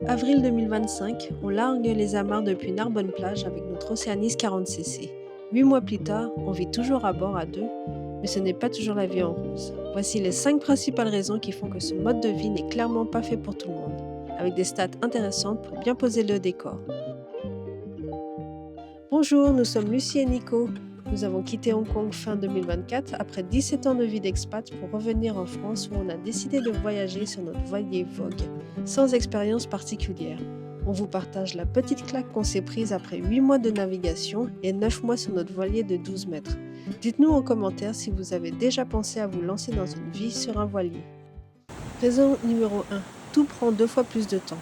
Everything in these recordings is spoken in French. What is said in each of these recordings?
Avril 2025, on largue les amarres depuis Narbonne-Plage avec notre Océanis 40cc. 8 mois plus tard, on vit toujours à bord à deux, mais ce n'est pas toujours la vie en rose. Voici les 5 principales raisons qui font que ce mode de vie n'est clairement pas fait pour tout le monde, avec des stats intéressantes pour bien poser le décor. Bonjour, nous sommes Lucie et Nico. Nous avons quitté Hong Kong fin 2024 après 17 ans de vie d'expat pour revenir en France où on a décidé de voyager sur notre voilier Vogue, sans expérience particulière. On vous partage la petite claque qu'on s'est prise après 8 mois de navigation et 9 mois sur notre voilier de 12 mètres. Dites-nous en commentaire si vous avez déjà pensé à vous lancer dans une vie sur un voilier. Raison numéro 1. Tout prend 2 fois plus de temps.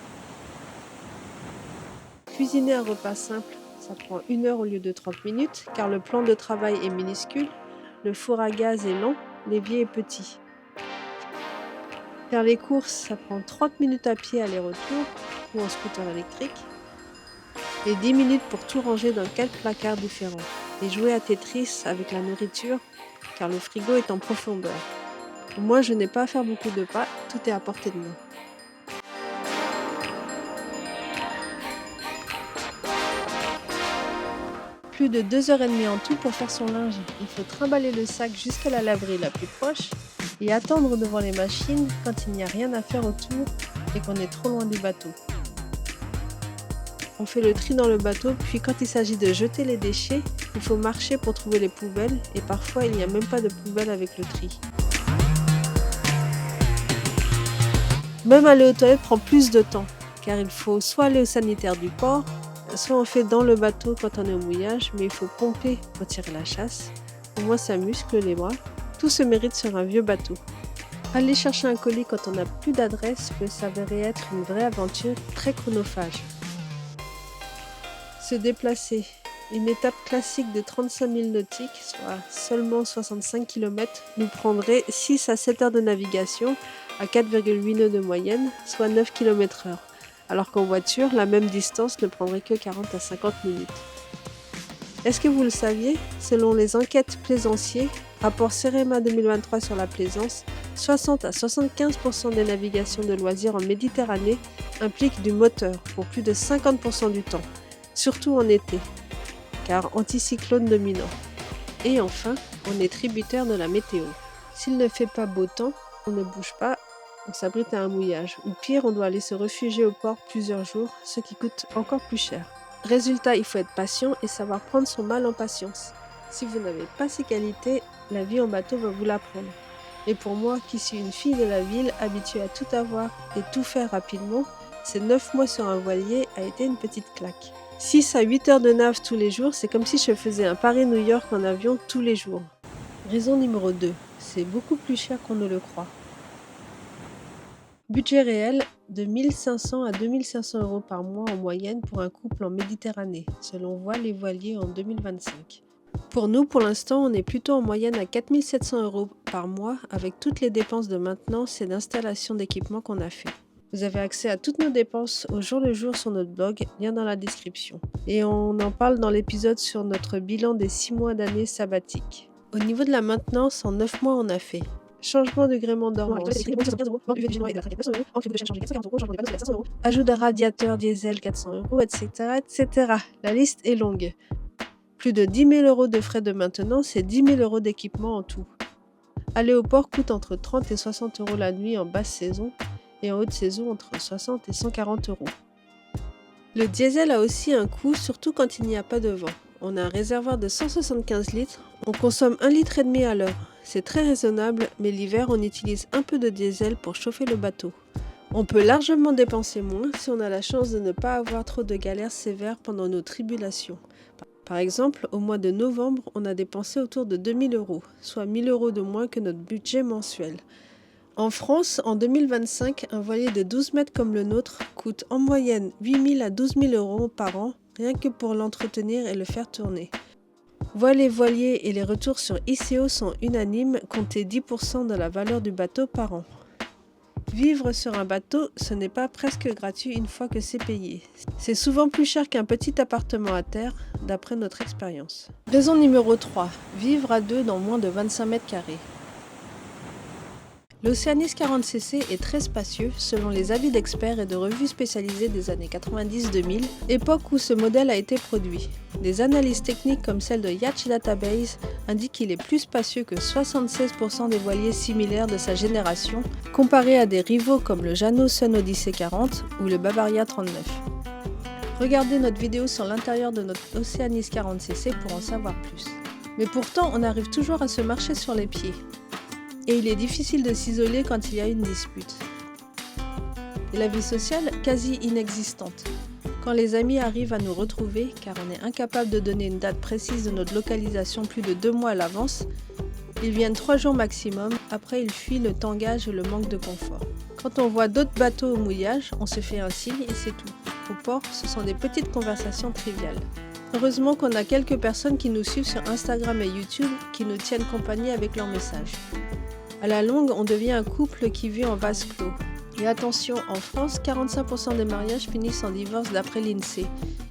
Cuisiner un repas simple, ça prend 1 heure au lieu de 30 minutes, car le plan de travail est minuscule, le four à gaz est lent, l'évier est petit. Faire les courses, ça prend 30 minutes à pied aller-retour ou en scooter électrique, et 10 minutes pour tout ranger dans 4 placards différents. Et jouer à Tetris avec la nourriture, car le frigo est en profondeur. Moi, je n'ai pas à faire beaucoup de pas, tout est à portée de main. Plus de 2 heures et demie en tout pour faire son linge. Il faut trimballer le sac jusqu'à la laverie la plus proche et attendre devant les machines quand il n'y a rien à faire autour et qu'on est trop loin du bateau. On fait le tri dans le bateau, puis quand il s'agit de jeter les déchets, il faut marcher pour trouver les poubelles et parfois il n'y a même pas de poubelle avec le tri. Même aller aux toilettes prend plus de temps, car il faut soit aller au sanitaire du port, soit on fait dans le bateau quand on est au mouillage, mais il faut pomper pour tirer la chasse. Au moins ça muscle les bras. Tout se mérite sur un vieux bateau. Aller chercher un colis quand on n'a plus d'adresse peut s'avérer être une vraie aventure très chronophage. Se déplacer. Une étape classique de 35 000 nautiques, soit seulement 65 km, nous prendrait 6 à 7 heures de navigation à 4,8 nœuds de moyenne, soit 9 km/h. Alors qu'en voiture, la même distance ne prendrait que 40 à 50 minutes. Est-ce que vous le saviez? Selon les enquêtes plaisanciers, rapport CEREMA 2023 sur la plaisance, 60 à 75% des navigations de loisirs en Méditerranée impliquent du moteur pour plus de 50% du temps, surtout en été, car anticyclone dominant. Et enfin, on est tributaire de la météo. S'il ne fait pas beau temps, on ne bouge pas, on s'abrite à un mouillage. Ou pire, on doit aller se réfugier au port plusieurs jours, ce qui coûte encore plus cher. Résultat, il faut être patient et savoir prendre son mal en patience. Si vous n'avez pas ces qualités, la vie en bateau va vous l'apprendre. Et pour moi, qui suis une fille de la ville, habituée à tout avoir et tout faire rapidement, ces 9 mois sur un voilier a été une petite claque. 6 à 8 heures de nav tous les jours, c'est comme si je faisais un Paris-New York en avion tous les jours. Raison numéro 2, c'est beaucoup plus cher qu'on ne le croit. Budget réel de 1 500 à 2 500 euros par mois en moyenne pour un couple en Méditerranée, selon Voile et Voilier en 2025. Pour nous, pour l'instant, on est plutôt en moyenne à 4 700 euros par mois avec toutes les dépenses de maintenance et d'installation d'équipement qu'on a fait. Vous avez accès à toutes nos dépenses au jour le jour sur notre blog, lien dans la description. Et on en parle dans l'épisode sur notre bilan des 6 mois d'année sabbatique. Au niveau de la maintenance, en 9 mois, on a fait changement de gréement dormant, ajout d'un radiateur diesel 400 euros, etc., etc. La liste est longue. Plus de 10 000 euros de frais de maintenance et 10 000 euros d'équipement en tout. Aller au port coûte entre 30 et 60 euros la nuit en basse saison et en haute saison entre 60 et 140 euros. Le diesel a aussi un coût, surtout quand il n'y a pas de vent. On a un réservoir de 175 litres, on consomme 1,5 litre à l'heure. C'est très raisonnable, mais l'hiver, on utilise un peu de diesel pour chauffer le bateau. On peut largement dépenser moins si on a la chance de ne pas avoir trop de galères sévères pendant nos tribulations. Par exemple, au mois de novembre, on a dépensé autour de 2 000 euros, soit 1 000 euros de moins que notre budget mensuel. En France, en 2025, un voilier de 12 mètres comme le nôtre coûte en moyenne 8 000 à 12 000 euros par an, rien que pour l'entretenir et le faire tourner. Voile et Voilier et les retours sur ICO sont unanimes, comptez 10% de la valeur du bateau par an. Vivre sur un bateau, ce n'est pas presque gratuit une fois que c'est payé. C'est souvent plus cher qu'un petit appartement à terre, d'après notre expérience. Raison numéro 3, vivre à deux dans moins de 25 mètres carrés. L'Oceanis 40cc est très spacieux selon les avis d'experts et de revues spécialisées des années 90-2000, époque où ce modèle a été produit. Des analyses techniques comme celle de Yacht Database indiquent qu'il est plus spacieux que 76% des voiliers similaires de sa génération, comparé à des rivaux comme le Jeanneau Sun Odyssey 40 ou le Bavaria 39. Regardez notre vidéo sur l'intérieur de notre Oceanis 40cc pour en savoir plus. Mais pourtant, on arrive toujours à se marcher sur les pieds. Et il est difficile de s'isoler quand il y a une dispute. Et la vie sociale, quasi inexistante. Quand les amis arrivent à nous retrouver, car on est incapable de donner une date précise de notre localisation plus de 2 mois à l'avance, ils viennent 3 jours maximum, après ils fuient le tangage et le manque de confort. Quand on voit d'autres bateaux au mouillage, on se fait un signe et c'est tout. Au port, ce sont des petites conversations triviales. Heureusement qu'on a quelques personnes qui nous suivent sur Instagram et YouTube qui nous tiennent compagnie avec leurs messages. À la longue, on devient un couple qui vit en vase clos. Et attention, en France, 45% des mariages finissent en divorce d'après l'INSEE.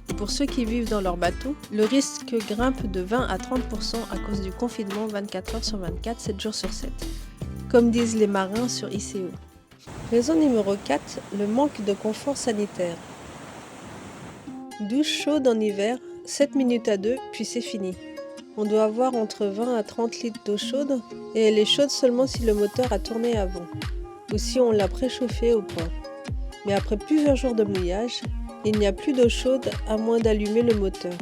Et pour ceux qui vivent dans leur bateau, le risque grimpe de 20 à 30% à cause du confinement 24 heures sur 24, 7 jours sur 7. Comme disent les marins sur ICO. Raison numéro 4, le manque de confort sanitaire. Douche chaude en hiver, 7 minutes à 2, puis c'est fini. On doit avoir entre 20 à 30 litres d'eau chaude et elle est chaude seulement si le moteur a tourné avant ou si on l'a préchauffé au port. Mais après plusieurs jours de mouillage, il n'y a plus d'eau chaude à moins d'allumer le moteur.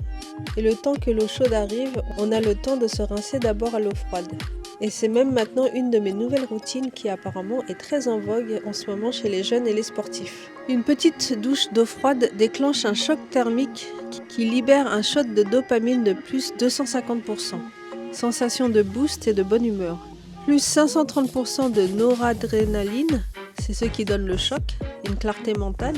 Et le temps que l'eau chaude arrive, on a le temps de se rincer d'abord à l'eau froide. Et c'est même maintenant une de mes nouvelles routines qui apparemment est très en vogue en ce moment chez les jeunes et les sportifs. Une petite douche d'eau froide déclenche un choc thermique qui libère un shot de dopamine de plus 250%. Sensation de boost et de bonne humeur. Plus 530% de noradrénaline, c'est ce qui donne le choc, une clarté mentale.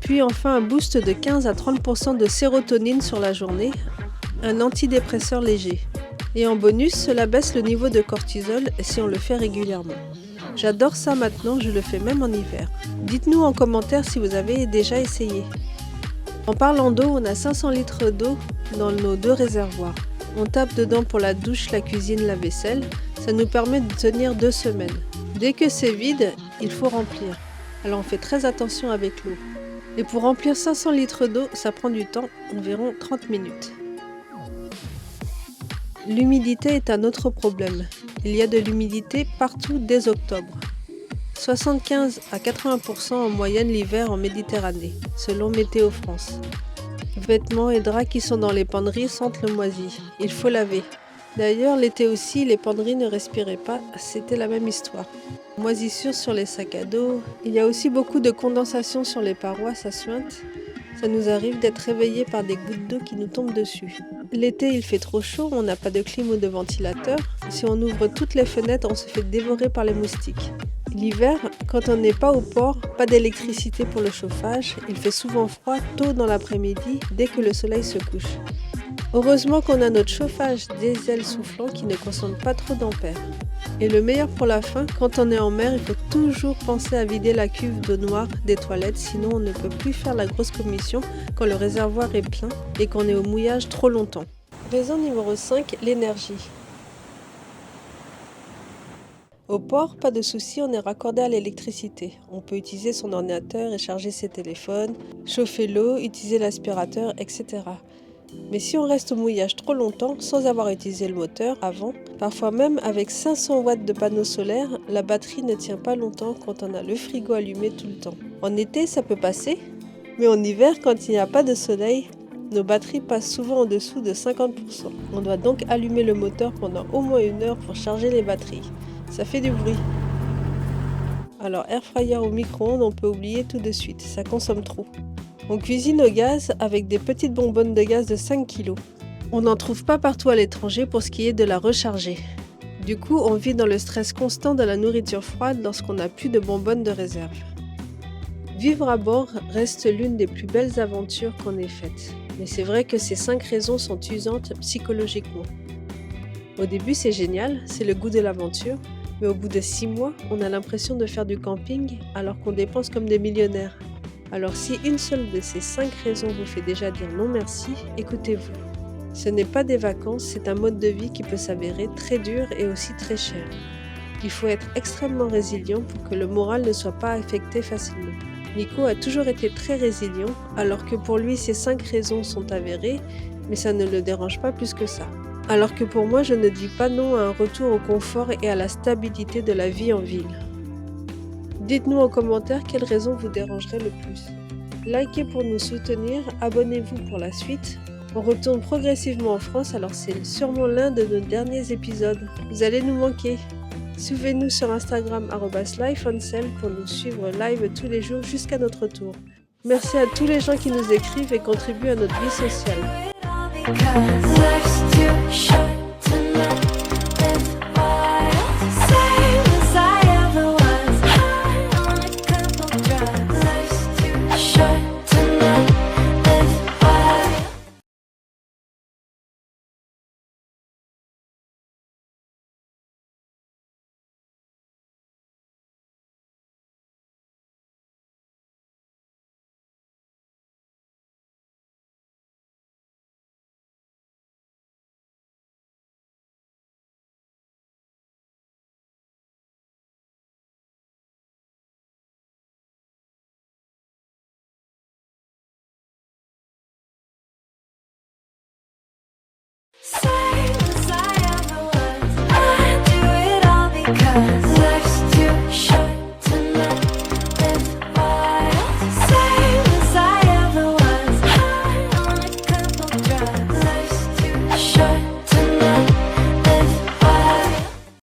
Puis enfin un boost de 15 à 30% de sérotonine sur la journée, un antidépresseur léger. Et en bonus, cela baisse le niveau de cortisol si on le fait régulièrement. J'adore ça maintenant, je le fais même en hiver. Dites-nous en commentaire si vous avez déjà essayé. En parlant d'eau, on a 500 litres d'eau dans nos 2 réservoirs. On tape dedans pour la douche, la cuisine, la vaisselle. Ça nous permet de tenir 2 semaines. Dès que c'est vide, il faut remplir. Alors on fait très attention avec l'eau. Et pour remplir 500 litres d'eau, ça prend du temps, environ 30 minutes. L'humidité est un autre problème. Il y a de l'humidité partout dès octobre. 75 à 80% en moyenne l'hiver en Méditerranée, selon Météo France. Vêtements et draps qui sont dans les penderies sentent le moisi. Il faut laver. D'ailleurs, l'été aussi, les penderies ne respiraient pas, c'était la même histoire. Moisissure sur les sacs à dos. Il y a aussi beaucoup de condensation sur les parois, ça suinte. Ça nous arrive d'être réveillés par des gouttes d'eau qui nous tombent dessus. L'été, il fait trop chaud, on n'a pas de clim ou de ventilateur. Si on ouvre toutes les fenêtres, on se fait dévorer par les moustiques. L'hiver, quand on n'est pas au port, pas d'électricité pour le chauffage, il fait souvent froid tôt dans l'après-midi, dès que le soleil se couche. Heureusement qu'on a notre chauffage diesel soufflant qui ne consomme pas trop d'ampères. Et le meilleur pour la fin, quand on est en mer, il faut toujours penser à vider la cuve d'eau noire des toilettes, sinon on ne peut plus faire la grosse commission quand le réservoir est plein et qu'on est au mouillage trop longtemps. Raison numéro 5, l'énergie. Au port, pas de souci, on est raccordé à l'électricité. On peut utiliser son ordinateur et charger ses téléphones, chauffer l'eau, utiliser l'aspirateur, etc. Mais si on reste au mouillage trop longtemps sans avoir utilisé le moteur avant, parfois même avec 500 watts de panneaux solaires, la batterie ne tient pas longtemps quand on a le frigo allumé tout le temps. En été, ça peut passer, mais en hiver, quand il n'y a pas de soleil, nos batteries passent souvent en dessous de 50%. On doit donc allumer le moteur pendant au moins 1 heure pour charger les batteries. Ça fait du bruit. Alors air fryer ou micro-ondes, on peut oublier tout de suite, ça consomme trop. On cuisine au gaz avec des petites bonbonnes de gaz de 5 kg. On n'en trouve pas partout à l'étranger pour ce qui est de la recharger. Du coup, on vit dans le stress constant de la nourriture froide lorsqu'on n'a plus de bonbonnes de réserve. Vivre à bord reste l'une des plus belles aventures qu'on ait faites. Mais c'est vrai que ces 5 raisons sont usantes psychologiquement. Au début, c'est génial, c'est le goût de l'aventure. Mais au bout de 6 mois, on a l'impression de faire du camping alors qu'on dépense comme des millionnaires. Alors si une seule de ces 5 raisons vous fait déjà dire non merci, écoutez-vous. Ce n'est pas des vacances, c'est un mode de vie qui peut s'avérer très dur et aussi très cher. Il faut être extrêmement résilient pour que le moral ne soit pas affecté facilement. Nico a toujours été très résilient, alors que pour lui ces 5 raisons sont avérées, mais ça ne le dérange pas plus que ça. Alors que pour moi, je ne dis pas non à un retour au confort et à la stabilité de la vie en ville. Dites-nous en commentaire quelles raisons vous dérangeraient le plus. Likez pour nous soutenir, abonnez-vous pour la suite. On retourne progressivement en France, alors c'est sûrement l'un de nos derniers épisodes. Vous allez nous manquer. Suivez-nous sur Instagram @lifeoncel pour nous suivre live tous les jours jusqu'à notre retour. Merci à tous les gens qui nous écrivent et contribuent à notre vie sociale.